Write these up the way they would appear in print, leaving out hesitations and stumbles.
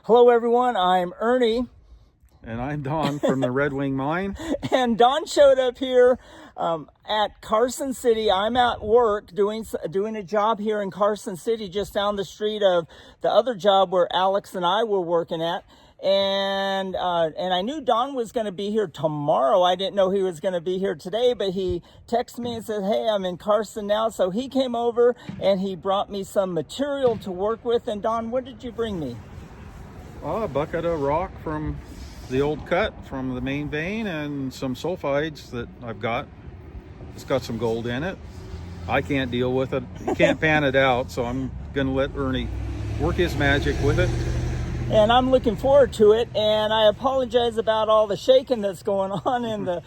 Hello everyone, I'm Ernie. And I'm Don from the Red Wing Mine. And Don showed up here at Carson City. I'm at work doing a job here in Carson City, just down the street of the other job where Alex and I were working at. And I knew Don was going to be here tomorrow. I didn't know he was going to be here today, but he texted me and said, hey, I'm in Carson now. So he came over and he brought me some material to work with. And Don, what did you bring me? A bucket of rock from the old cut from the main vein and some sulfides that I've got. It's got some gold in it. I can't deal with it. You can't pan it out, so I'm going to let Ernie work his magic with it. And I'm looking forward to it, and I apologize about all the shaking that's going on in the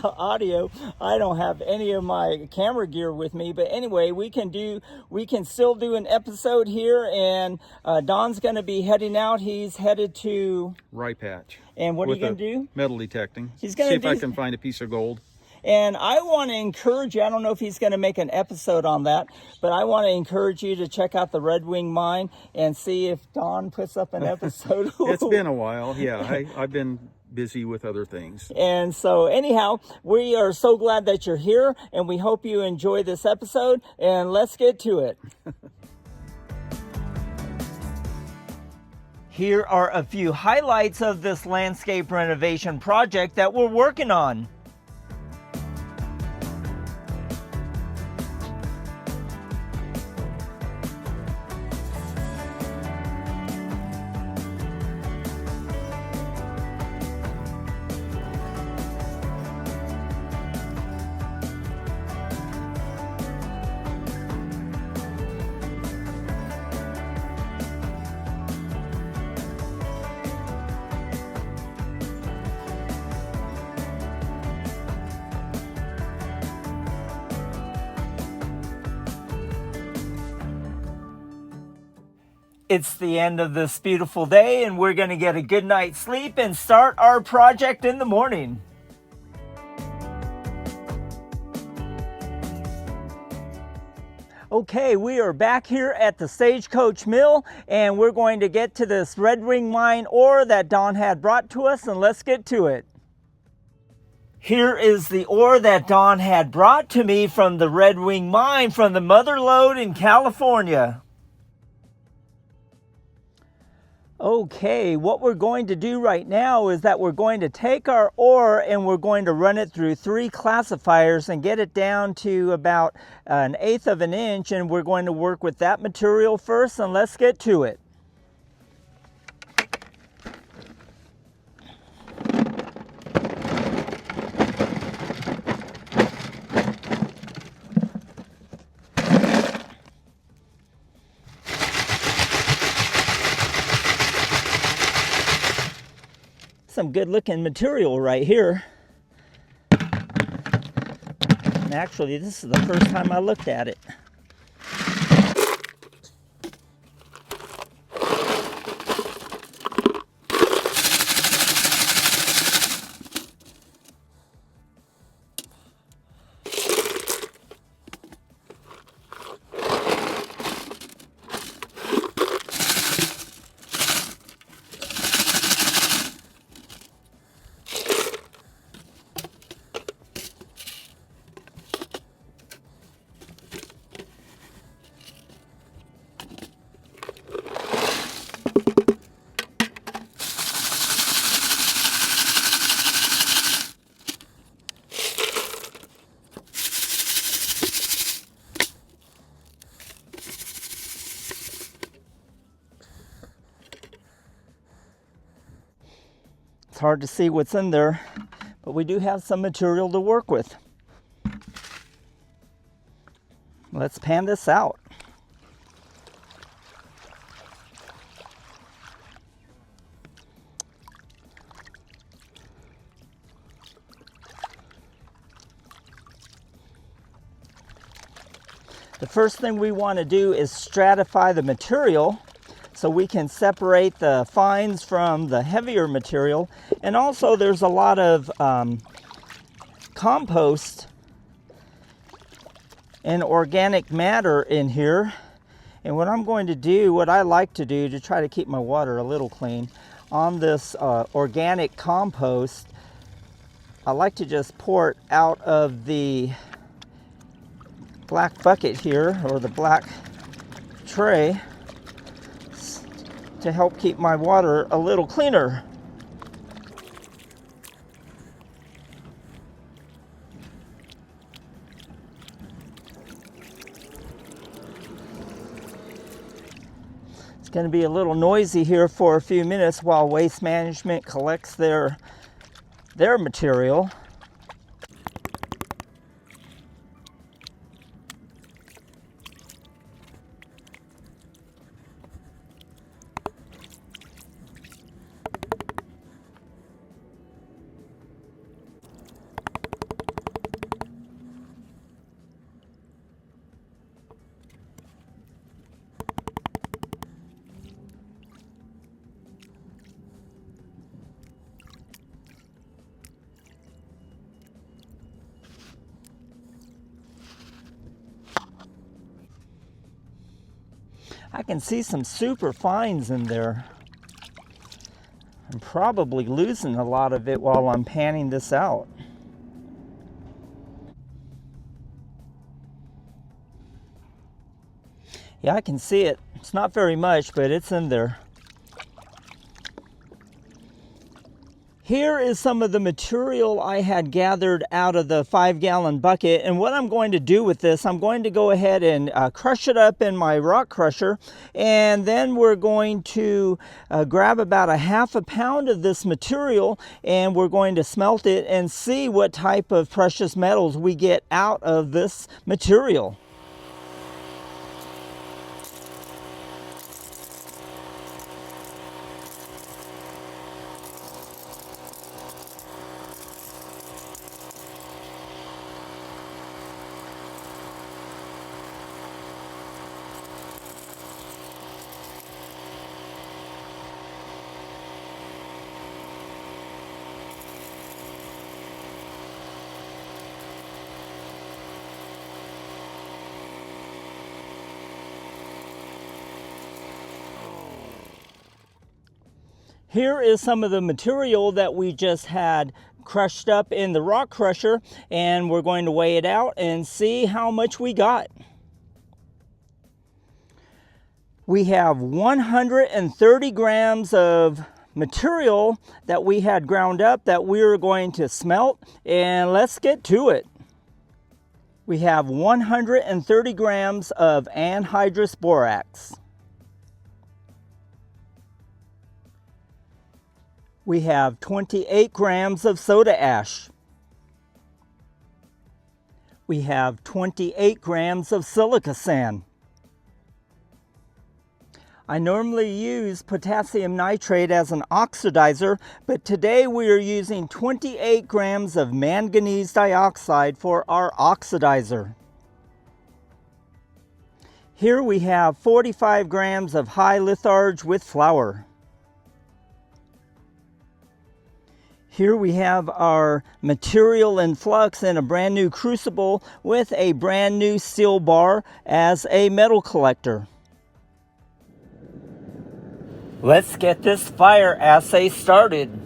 audio. I don't have any of my camera gear with me, but anyway, we can still do an episode here, and Don's going to be heading out. He's headed to Rye Patch. And what are you going to do? Metal detecting. He's going to see if I can find a piece of gold. And I want to encourage you, I don't know if he's going to make an episode on that, but I want to encourage you to check out the Red Wing Mine and see if Don puts up an episode. It's been a while. Yeah, I've been busy with other things. And so anyhow, we are so glad that you're here, and we hope you enjoy this episode, and let's get to it. Here are a few highlights of this landscape renovation project that we're working on. It's the end of this beautiful day, and we're going to get a good night's sleep and start our project in the morning. Okay, we are back here at the Stagecoach Mill, and we're going to get to this Red Wing Mine ore that Don had brought to us, and let's get to it. Here is the ore that Don had brought to me from the Red Wing Mine from the Mother Lode in California. Okay, what we're going to do right now is that we're going to take our ore and we're going to run it through 3 classifiers and get it down to about 1/8 of an inch, and we're going to work with that material first, and let's get to it. Some good looking material right here. And actually, this is the first time I looked at it. It's hard to see what's in there, but we do have some material to work with. Let's pan this out. The first thing we want to do is stratify the material so we can separate the fines from the heavier material. And also there's a lot of compost and organic matter in here, And what I'm going to do, what I like to do to try to keep my water a little clean, on this organic compost, I like to just pour it out of the black bucket here, or the black tray, to help keep my water a little cleaner. It's going to be a little noisy here for a few minutes while Waste Management collects their material. I can see some super fines in there. I'm probably losing a lot of it while I'm panning this out. Yeah, I can see it. It's not very much, but it's in there. Here is some of the material I had gathered out of the 5-gallon bucket, and what I'm going to do with this, I'm going to go ahead and crush it up in my rock crusher, and then we're going to grab about a half a pound of this material, and we're going to smelt it and see what type of precious metals we get out of this material. Here is some of the material that we just had crushed up in the rock crusher, and we're going to weigh it out and see how much we got. We have 130 grams of material that we had ground up that we're going to smelt, and let's get to it. We have 130 grams of anhydrous borax. We have 28 grams of soda ash. We have 28 grams of silica sand. I normally use potassium nitrate as an oxidizer, but today we are using 28 grams of manganese dioxide for our oxidizer. Here we have 45 grams of high litharge with flour. Here we have our material in flux in a brand new crucible with a brand new steel bar as a metal collector. Let's get this fire assay started.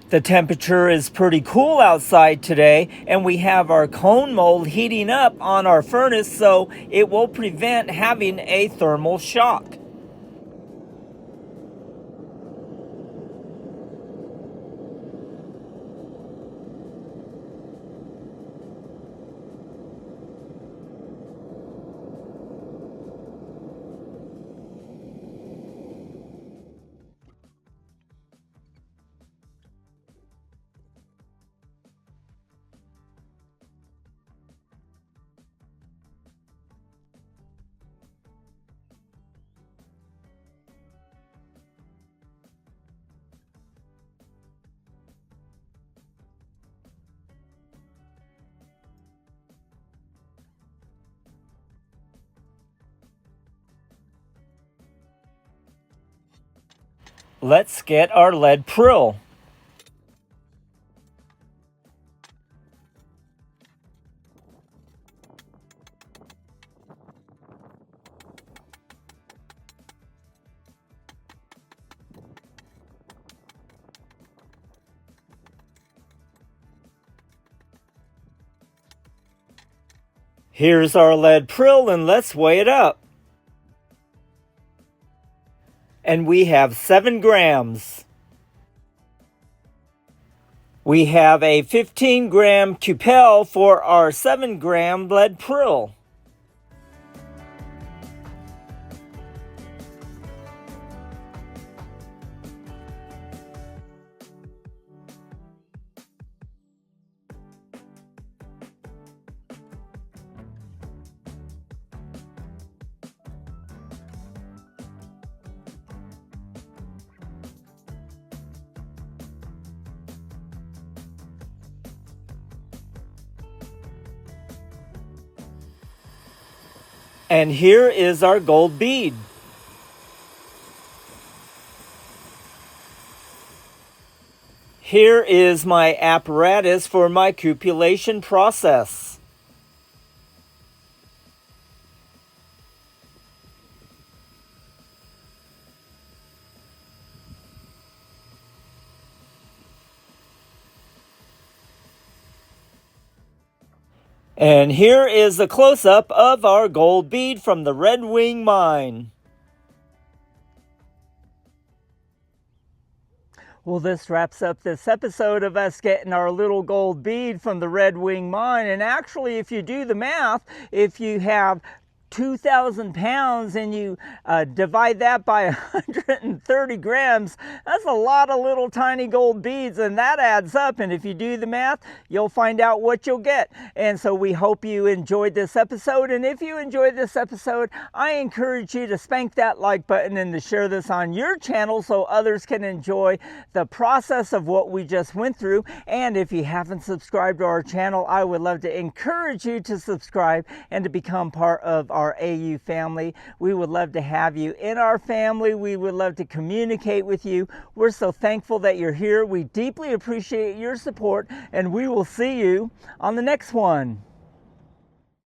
The temperature is pretty cool outside today, and we have our cone mold heating up on our furnace, so it will prevent having a thermal shock. Let's get our lead prill. Here's our lead prill, and let's weigh it up. And we have 7 grams. We have a 15-gram cupel for our 7-gram lead prill. And here is our gold bead. Here is my apparatus for my cupellation process. And here is a close-up of our gold bead from the Red Wing mine. Well, this wraps up this episode of us getting our little gold bead from the Red Wing mine. And actually, if you do the math, if you have 2,000 pounds and you divide that by 130 grams, that's a lot of little tiny gold beads, and that adds up. And if you do the math, you'll find out what you'll get. And so we hope you enjoyed this episode. And if you enjoyed this episode, I encourage you to spank that like button and to share this on your channel so others can enjoy the process of what we just went through. And if you haven't subscribed to our channel, I would love to encourage you to subscribe and to become part of our AU family. We would love to have you in our family. We would love to communicate with you. We're so thankful that you're here. We deeply appreciate your support, and we will see you on the next one.